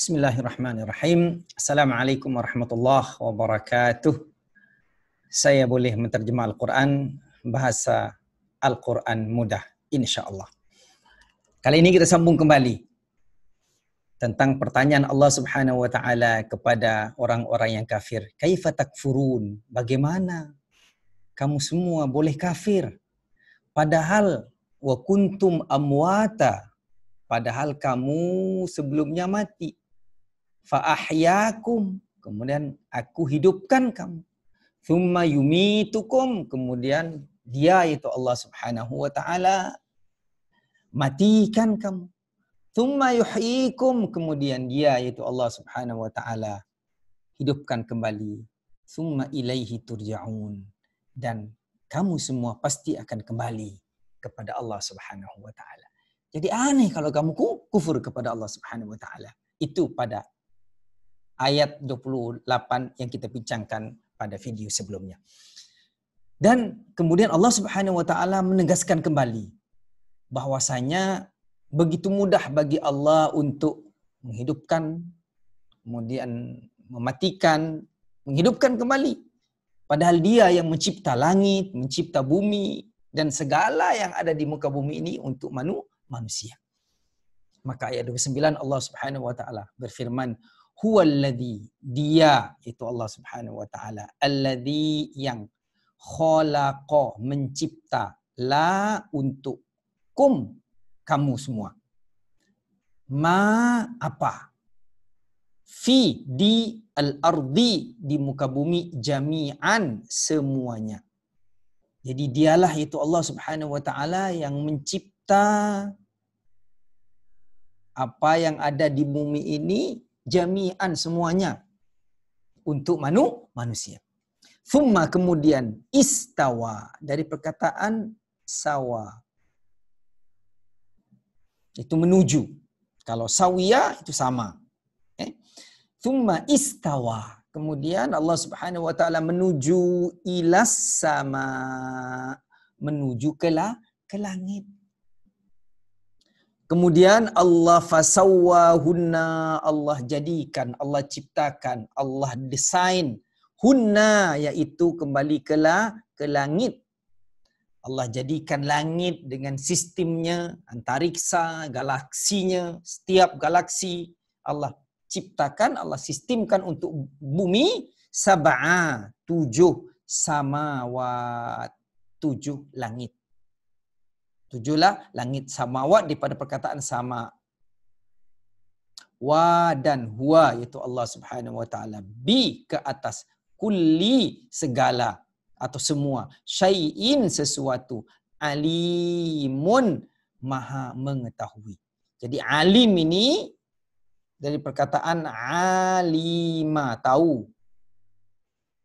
Bismillahirrahmanirrahim. Assalamualaikum warahmatullahi wabarakatuh. Saya boleh menterjemah Al-Quran bahasa Al-Quran mudah, insyaAllah. Kali ini kita sambung kembali tentang pertanyaan Allah Subhanahu wa Ta'ala kepada orang-orang yang kafir. Kaifa takfurun? Bagaimana kamu semua boleh kafir? Padahal wa kuntum amwata. Padahal kamu sebelumnya mati. Fa'ahyakum, kemudian aku hidupkan kamu. Thumma yumitukum, kemudian dia yaitu Allah Subhanahu wa Ta'ala matikan kamu. Thumma yuhyikum, kemudian dia yaitu Allah Subhanahu wa Ta'ala hidupkan kembali. Thumma ilaihi turja'un, dan kamu semua pasti akan kembali kepada Allah Subhanahu wa Ta'ala. Jadi aneh kalau kamu kufur kepada Allah Subhanahu wa Ta'ala. Itu pada ayat 28 yang kita bincangkan pada video sebelumnya. Dan kemudian Allah Subhanahu wa Ta'ala menegaskan kembali bahwasanya begitu mudah bagi Allah untuk menghidupkan, kemudian mematikan, menghidupkan kembali. Padahal dia yang mencipta langit, mencipta bumi, dan segala yang ada di muka bumi ini untuk manusia. Maka ayat 29 Allah Subhanahu wa Ta'ala berfirman, huwallazi, dia itu Allah Subhanahu wa Ta'ala, allazi yang khalaqa, mencipta, la untuk kum, kamu semua, ma apa, fi di al-ardi, di muka bumi, jami'an semuanya. Jadi dialah itu Allah Subhanahu wa Ta'ala yang mencipta apa yang ada di bumi ini jami'an semuanya untuk manusia. Thumma, kemudian, istawa, dari perkataan sawa, itu menuju. Kalau sawiya itu sama. Thumma istawa, kemudian Allah Subhanahu wa Ta'ala menuju ilas sama, menuju ke langit. Kemudian Allah fasawwahunna, Allah jadikan, Allah ciptakan, Allah desain hunna, yaitu kembali ke langit. Allah jadikan langit dengan sistemnya, antariksa, galaksinya, setiap galaksi Allah ciptakan, Allah sistemkan untuk bumi, sab'a, 7 samawat, 7 langit. 7 langit, samawat daripada perkataan sama. Wa, dan huwa, yaitu Allah Subhanahu wa Ta'ala, bi, ke atas, kulli, segala atau semua, syai'in, sesuatu, alimun, maha mengetahui. Jadi alim ini dari perkataan alima, tahu.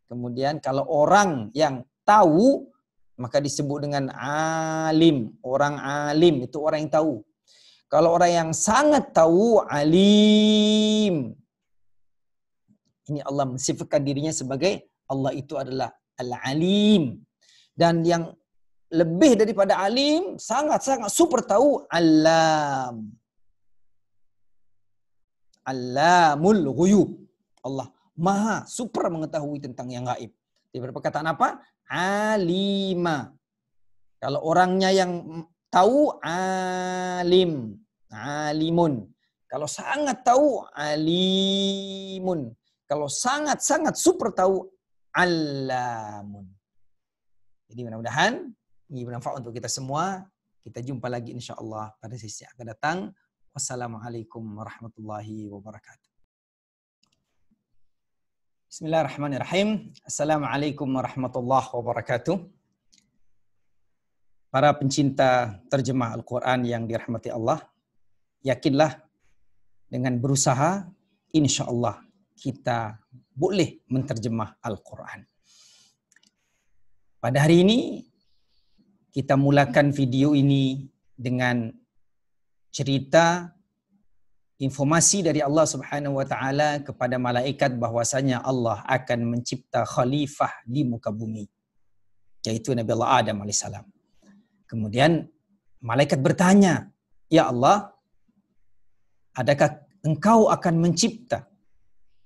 Kemudian kalau orang yang tahu maka disebut dengan alim. Orang alim itu orang yang tahu. Kalau orang yang sangat tahu, alim. Ini Allah mensifatkan dirinya sebagai Allah itu adalah al-alim. Dan yang lebih daripada alim, sangat-sangat super tahu, alam. Alamul ghuyub. Allah maha super mengetahui tentang yang gaib. Daripada perkataan apa? Alima. Kalau orangnya yang tahu, alim, alimun. Kalau sangat tahu, alimun. Kalau sangat-sangat super tahu, alamun. Jadi mudah-mudahan ini bermanfaat untuk kita semua. Kita jumpa lagi insyaAllah pada sesi yang akan datang. Wassalamualaikum warahmatullahi wabarakatuh. Bismillahirrahmanirrahim. Assalamualaikum warahmatullahi wabarakatuh. Para pencinta terjemah Al-Quran yang dirahmati Allah, yakinlah dengan berusaha, insya Allah kita boleh menterjemah Al-Quran. Pada hari ini, kita mulakan video ini dengan cerita informasi dari Allah Subhanahu wa Ta'ala kepada malaikat bahwasanya Allah akan mencipta khalifah di muka bumi, yaitu Nabi Allah Adam alaihissalam. Kemudian malaikat bertanya, "Ya Allah, adakah engkau akan mencipta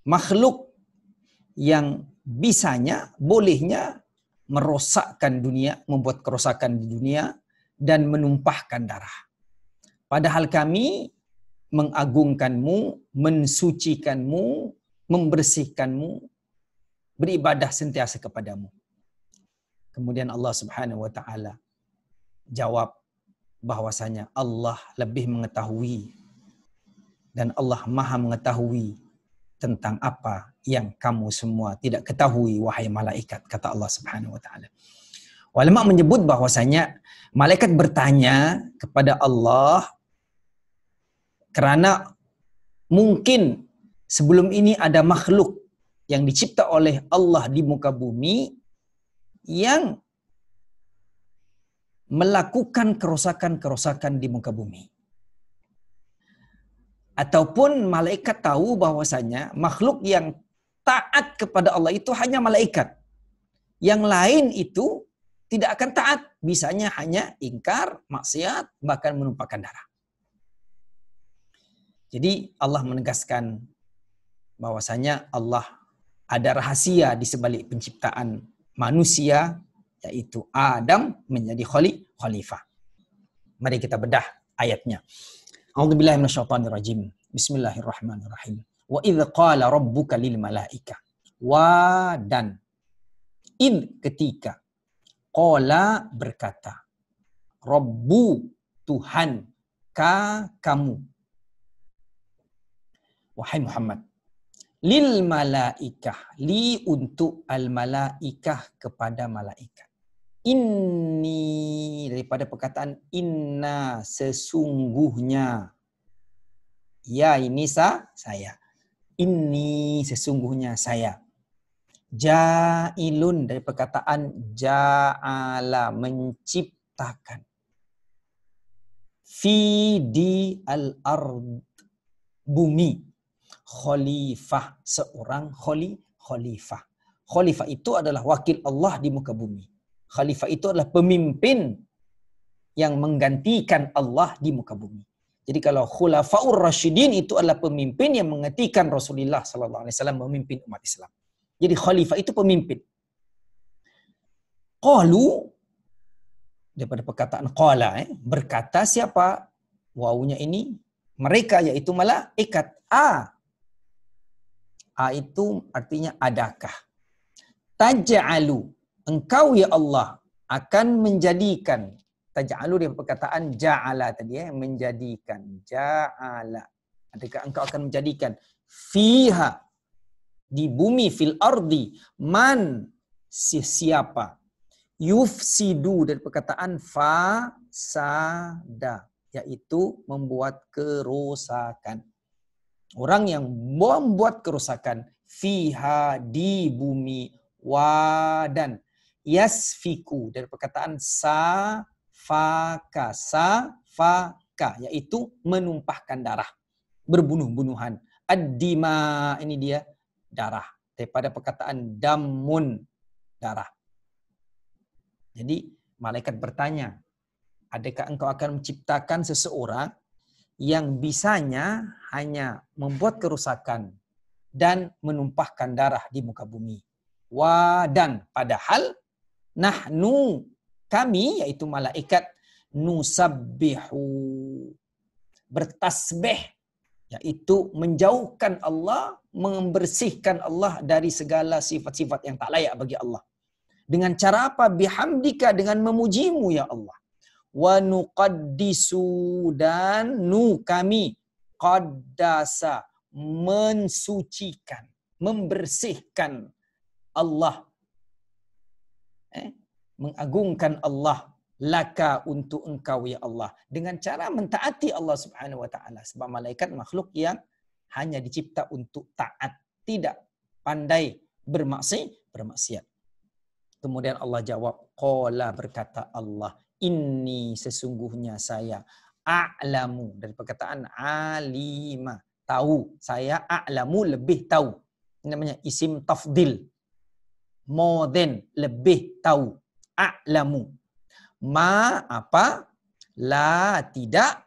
makhluk yang bisanya, bolehnya merosakkan dunia, membuat kerosakan di dunia dan menumpahkan darah. Padahal kami mengagungkanmu, mensucikanmu, membersihkanmu, beribadah sentiasa kepadamu. Kemudian Allah Subhanahu wa taala jawab bahwasanya Allah lebih mengetahui dan Allah Maha mengetahui tentang apa yang kamu semua tidak ketahui wahai malaikat, kata Allah Subhanahu wa taala. Ulama menyebut bahwasanya malaikat bertanya kepada Allah kerana mungkin sebelum ini ada makhluk yang dicipta oleh Allah di muka bumi yang melakukan kerosakan-kerosakan di muka bumi. Ataupun malaikat tahu bahwasanya makhluk yang taat kepada Allah itu hanya malaikat. Yang lain itu tidak akan taat, bisanya hanya ingkar, maksiat, bahkan menumpahkan darah. Jadi Allah menegaskan bahwasanya Allah ada rahasia di sebalik penciptaan manusia, yaitu Adam menjadi khalifah. Mari kita bedah ayatnya. A'udzubillahi minasyaitonirrajim. Bismillahirrahmanirrahim. Wa idz qala rabbuka lil malaikah. Wa dan id ketika qala berkata Rabbu Tuhan kamu wahai Muhammad lil malaikah li untuk al malaikah kepada malaikat. Inni daripada perkataan inna sesungguhnya. Ya ini saya. Inni sesungguhnya saya. Ja'ilun dari perkataan ja'ala menciptakan. Fi di al-ard bumi. Khalifah seorang khalifah. Khalifah itu adalah wakil Allah di muka bumi. Khalifah itu adalah pemimpin yang menggantikan Allah di muka bumi. Jadi kalau khulafaur rasyidin itu adalah pemimpin yang menggantikan Rasulullah sallallahu alaihi wasallam memimpin umat Islam. Jadi khalifah itu pemimpin. Qalu daripada perkataan qala berkata siapa? Wawunya ini mereka yaitu malaikat. A itu artinya adakah? Taj'alu engkau ya Allah akan menjadikan. Taj'alu dia perkataan ja'ala tadi menjadikan. Ja'ala. Adakah engkau akan menjadikan fiha di bumi fil ardi man siapa yufsidu dari perkataan fasada yaitu membuat kerusakan. Orang yang membuat kerusakan fiha di bumi wadan yasfiku dari perkataan safaka yaitu menumpahkan darah, berbunuh-bunuhan. Ad-dima ini dia darah daripada perkataan damun darah. Jadi malaikat bertanya, adakah engkau akan menciptakan seseorang yang bisanya hanya membuat kerusakan dan menumpahkan darah di muka bumi. Dan padahal nahnu kami yaitu malaikat nusabbihu bertasbih yaitu menjauhkan Allah, membersihkan Allah dari segala sifat-sifat yang tak layak bagi Allah. Dengan cara apa? Bihamdika dengan memujimu ya Allah. Wa nuqaddisu dan kami qaddasa mensucikan, membersihkan Allah. Mengagungkan Allah laka untuk engkau ya Allah dengan cara mentaati Allah Subhanahu wa taala sebab malaikat makhluk yang hanya dicipta untuk taat, tidak pandai bermaksiat. Kemudian Allah jawab, qala berkata Allah, inni sesungguhnya saya a'lamu dari perkataan alima, tahu. Saya a'lamu lebih tahu. Ini namanya isim tafdil. More than, lebih tahu. A'lamu. Ma apa? La tidak.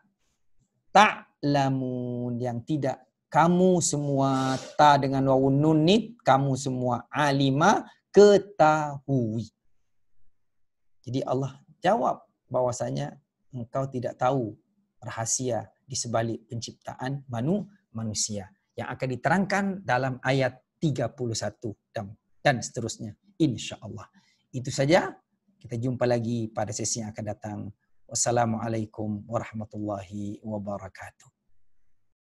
Ta'lamun yang tidak Kamu semua, ta dengan wawun nun ni, kamu semua alima, ketahui. Jadi Allah jawab bahwasanya engkau tidak tahu rahasia di sebalik penciptaan manusia yang akan diterangkan dalam ayat 31 dan seterusnya, insya-Allah. Itu saja. Kita jumpa lagi pada sesi yang akan datang. Wassalamualaikum warahmatullahi wabarakatuh.